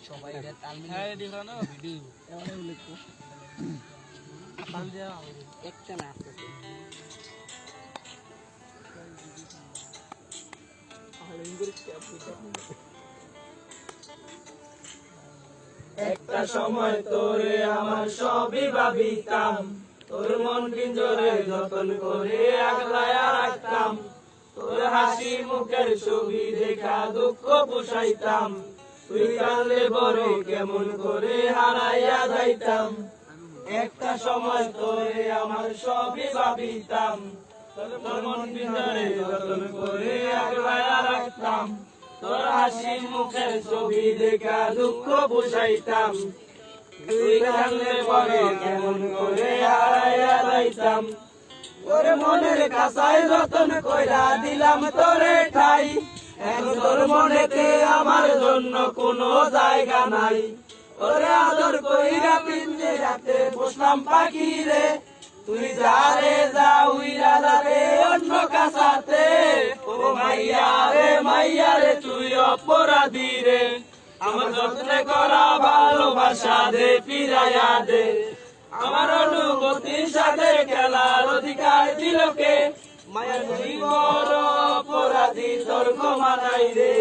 সবাই তাল মিলিয়ে হ্যাঁ রেডি করো ভিডিও এমন উল্লেখ তাল দেওয়া একটা না আসতেছে একটা সময় তোরে আমার সবই ভাবিতাম, তোর মন পিঞ্জরে যতন করে আগলায়া রাখতাম, তোর হাসি মুখের ছবি দেখা দুঃখ পুষাইতাম, তুই কাঁদলে বড় কেমন করে হারাইয়া যাইতাম। একটা সময় তোরে আমার সবই ভাবিতাম, তোর মন পিঞ্জরে যতন করে আগলায়া রাখতাম, তোর হাসি মুখের ছবি দেখা দুঃখ বুঝাইতাম, তুই কাঁদলে পরে কেমন করে হারাইয়া যাইতাম। তোর মনের কাছাই যতন কইরা দিলাম তোরে ঠাই, এখন তোর মনেতে আমার জন্য কোনো জায়গা নাই। তোরে আদর কইরা পিঞ্জরাতে বসলাম পাখি রে, তুই যা রে যা উইরা যাবে অন্য কাছাতে। ও মাইয়া রে তুই অপরাধী রে, আমার যত্নে করা ভালোবাসা দে ফিরাইয়া দে। আমার অনুভূতির সাথে খেলার অধিকার দিল কে, মায়ের তুই বড় অপরাধী তোর ক্ষমা নাই রে।